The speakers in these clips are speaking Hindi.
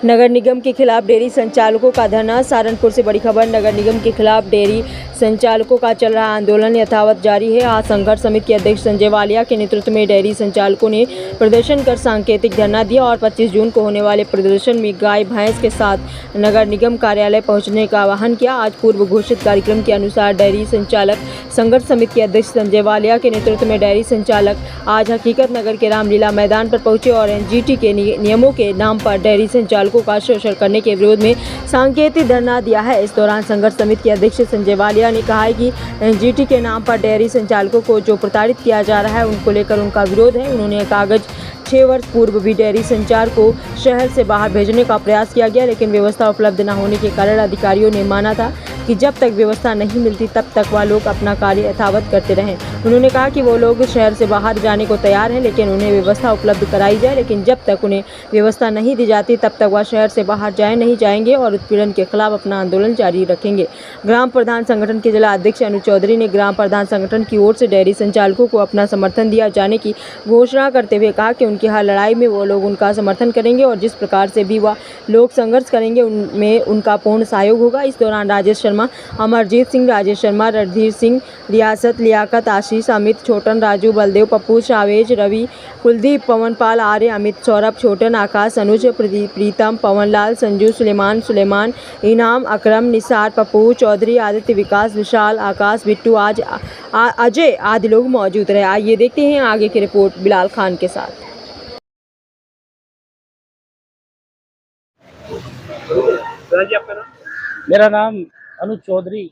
नगर निगम के खिलाफ डेयरी संचालकों का धरना। सहारनपुर से बड़ी खबर। नगर निगम के खिलाफ डेयरी संचालकों का चल रहा आंदोलन यथावत जारी है। आज संघर्ष समिति के अध्यक्ष संजय वालिया के नेतृत्व में डेयरी संचालकों ने प्रदर्शन कर सांकेतिक धरना दिया और 25 जून को होने वाले प्रदर्शन में गाय भैंस के साथ नगर निगम कार्यालय पहुंचने का आह्वान किया। आज पूर्व घोषित कार्यक्रम के अनुसार डेयरी संचालक संघर्ष समिति के अध्यक्ष संजय वालिया के नेतृत्व में डेयरी संचालक आज हकीकत नगर के रामलीला मैदान पर पहुंचे और एनजीटी के नियमों के नाम पर डेयरी संचालकों का शोषण करने के विरोध में सांकेतिक धरना दिया है। इस दौरान संघर्ष समिति के अध्यक्ष संजय वालिया ने कहा है कि एनजीटी के नाम पर डेयरी संचालकों को जो प्रताड़ित किया जा रहा है उनको लेकर उनका विरोध है। उन्होंने कागज 6 वर्ष पूर्व भी डेयरी संचार को शहर से बाहर भेजने का प्रयास किया गया, लेकिन व्यवस्था उपलब्ध न होने के कारण अधिकारियों ने माना था कि जब तक व्यवस्था नहीं मिलती तब तक वह लोग अपना कार्य यथावत करते रहें। उन्होंने कहा कि वो लोग शहर से बाहर जाने को तैयार हैं, लेकिन उन्हें व्यवस्था उपलब्ध कराई जाए, लेकिन जब तक उन्हें व्यवस्था नहीं दी जाती तब तक वह शहर से बाहर नहीं जाएंगे और उत्पीड़न के खिलाफ अपना आंदोलन जारी रखेंगे। ग्राम प्रधान संगठन के जिला अध्यक्ष अनु चौधरी ने ग्राम प्रधान संगठन की ओर से डेयरी संचालकों को अपना समर्थन दिया जाने की घोषणा करते हुए कहा कि उनकी हर लड़ाई में वो लोग उनका समर्थन करेंगे और जिस प्रकार से भी वह लोग संघर्ष करेंगे उनमें उनका पूर्ण सहयोग होगा। इस दौरान राजेश शर्मा, अमरजीत सिंह, राजेश शर्मा, रणधीर सिंह, रियासत, लियाकत, आशीष, अमित, छोटन, राजू, बलदेव, पप्पू, सावेज, रवि, कुलदीप, पवनपाल, आर्य, अमित, सौरभ, छोटन, आकाश, अनुज, प्रीतम, पवनलाल, संजू, सुलेमान, इनाम, अकरम, निसार, पप्पू चौधरी, आदित्य, विकास, विशाल, आकाश, बिट्टू, आज अजय आदि लोग मौजूद रहे। आइए देखते हैं आगे की रिपोर्ट बिलाल खान के साथ। मेरा नाम अनु चौधरी,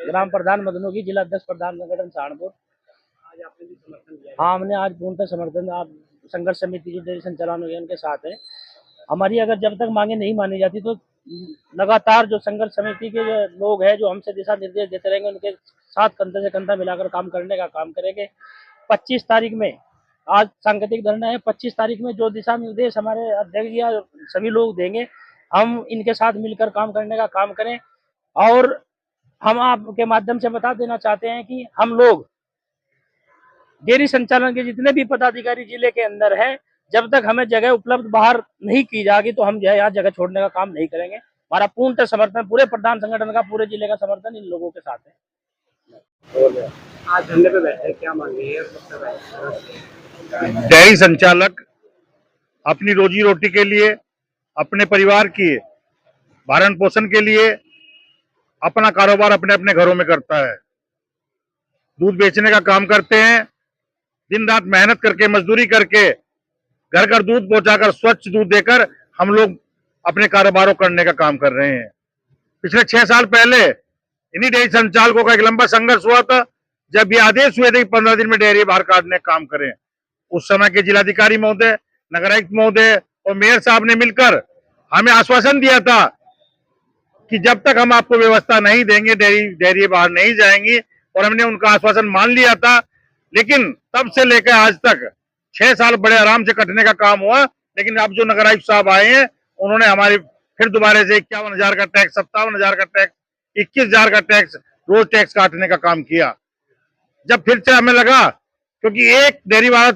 ग्राम प्रधान मदनोगी, जिला अध्यक्ष प्रधान संगठन सहारनपुर। आज आपने भी समर्थन दिया? हाँ, हमने आज पूर्णतः समर्थन आप संघर्ष समिति जो डेयरी संचालन है उनके साथ है। हमारी अगर जब तक मांगे नहीं मानी जाती तो लगातार जो संघर्ष समिति के जो लोग हैं जो हमसे दिशा निर्देश देते रहेंगे उनके साथ कंधे से कंधा मिलाकर काम करने का काम करेंगे। 25 तारीख में आज सांकेतिक धरना है। 25 तारीख में जो दिशा निर्देश हमारे अध्यक्ष या सभी लोग देंगे हम इनके साथ मिलकर काम करने का काम करें। और हम आपके माध्यम से बता देना चाहते हैं कि हम लोग डेयरी संचालन के जितने भी पदाधिकारी जिले के अंदर है, जब तक हमें जगह उपलब्ध बाहर नहीं की जाएगी तो हम जो है यहाँ जगह छोड़ने का काम नहीं करेंगे। हमारा पूर्ण समर्थन पूरे प्रधान संगठन का, पूरे जिले का समर्थन इन लोगों के साथ है। आज धरने पे बैठे हैं, क्या मांग रही है? डेयरी संचालक अपनी रोजी रोटी के लिए, अपने परिवार की भरण पोषण के लिए अपना कारोबार अपने अपने घरों में करता है। दूध बेचने का काम करते हैं, दिन रात मेहनत करके, मजदूरी करके, घर घर दूध पहुंचाकर, स्वच्छ दूध देकर हम लोग अपने कारोबारों करने का काम कर रहे हैं। पिछले 6 साल पहले इन्हीं डेयरी संचालकों का एक लंबा संघर्ष हुआ था, जब ये आदेश हुए थे कि 15 दिन में डेयरी बाहर काटने का काम करें। उस समय के जिलाधिकारी महोदय, नगर आयुक्त महोदय और मेयर साहब ने मिलकर हमें आश्वासन दिया था कि जब तक हम आपको व्यवस्था नहीं देंगे डेयरी बाहर नहीं जाएंगी, और हमने उनका आश्वासन मान लिया था। लेकिन तब से लेकर आज तक 6 साल बड़े आराम से कटने का काम हुआ। लेकिन अब जो नगर आयुक्त साहब आए हैं उन्होंने हमारी फिर दोबारा से 51,000 का टैक्स, 57,000 का टैक्स, 21,000 का टैक्स, रोज टैक्स काटने का काम किया। जब फिर से हमें लगा, क्योंकि एक डेयरी वाला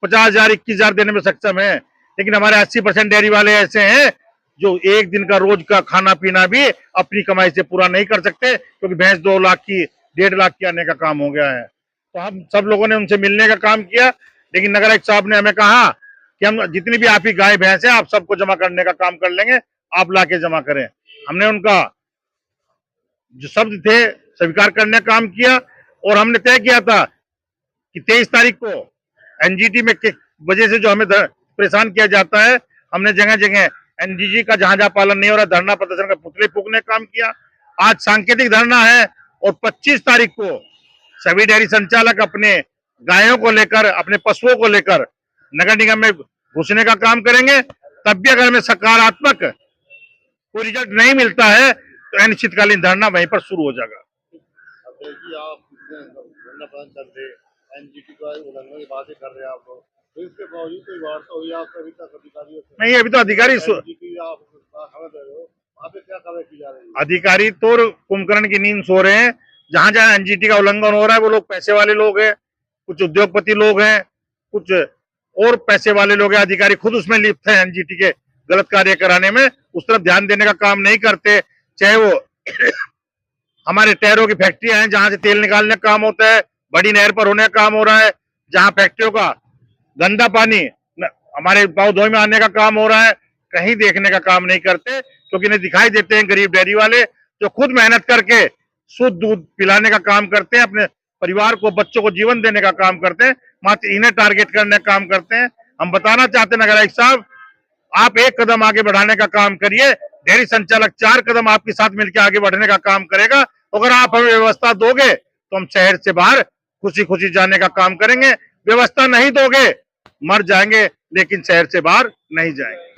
50,000, 21,000 देने में सक्षम है, लेकिन हमारे 80% डेयरी वाले ऐसे हैं जो एक दिन का रोज का खाना पीना भी अपनी कमाई से पूरा नहीं कर सकते, क्योंकि भैंस 2 लाख की, 1.5 लाख की आने का काम हो गया है। तो हम सब लोगों ने उनसे मिलने का काम किया, लेकिन नगर आयुक्त साहब ने हमें कहा कि हम जितनी भी आपकी गाय भैंस है आप सबको जमा करने का काम कर लेंगे, आप लाके जमा करें। हमने उनका जो शब्द थे स्वीकार करने का काम किया और हमने तय किया था कि 23 तारीख को एनजीटी में के वजह से जो हमें परेशान किया जाता है, हमने जगह जगह एनजीटी का जहां जहां पालन नहीं हो रहा धरना प्रदर्शन का पुतले फूकने का काम किया। आज सांकेतिक धरना है और 25 तारीख को सभी डेयरी संचालक अपने गायों को लेकर, अपने पशुओं को लेकर नगर निगम में घुसने का काम करेंगे। तब भी अगर हमें सकारात्मक कोई रिजल्ट नहीं मिलता है तो अनिश्चितकालीन धरना वहीं पर शुरू हो जाएगा। एनजीटी का उल्लंघन की बातें कर रहे हैं आप लोग, तो इसके बावजूद कोई वार्ता हुई आप अभी तक अधिकारियों से? नहीं, अभी तो अधिकारी आप खबर दे रहे हो, वहाँ पे क्या कार्रवाई की जा रही है? अधिकारी तो कुंभकर्ण की नींद सो रहे हैं। जहां जहां एनजीटी का उल्लंघन हो रहा है वो लोग पैसे वाले लोग हैं, कुछ उद्योगपति लोग हैं, कुछ और पैसे वाले लोग हैं। अधिकारी खुद उसमें लिप्त है एनजीटी के गलत कार्य कराने में उस तरफ ध्यान देने का काम नहीं करते। चाहे वो हमारे टायरों की फैक्ट्रियां हैं जहां से तेल निकालने का काम होता है, बड़ी नहर पर होने का काम हो रहा है, जहां फैक्ट्रियों का गंदा पानी हमारे पौधों में आने का काम हो रहा है, कहीं देखने का काम नहीं करते, क्योंकि इन्हें दिखाई देते हैं गरीब डेयरी वाले जो खुद मेहनत करके शुद्ध दूध पिलाने का काम करते हैं, अपने परिवार को, बच्चों को जीवन देने का काम करते हैं, मात्र इन्हें टारगेट करने का काम करते हैं। हम बताना चाहते हैं नगर आयुक्त साहब, आप एक कदम आगे बढ़ाने का काम करिए, डेयरी संचालक 4 कदम आपके साथ मिलकर आगे बढ़ने का काम करेगा। अगर आप हमें व्यवस्था दोगे तो हम शहर से बाहर खुशी खुशी जाने का काम करेंगे। व्यवस्था नहीं दोगे मर जाएंगे, लेकिन शहर से बाहर नहीं जाएंगे।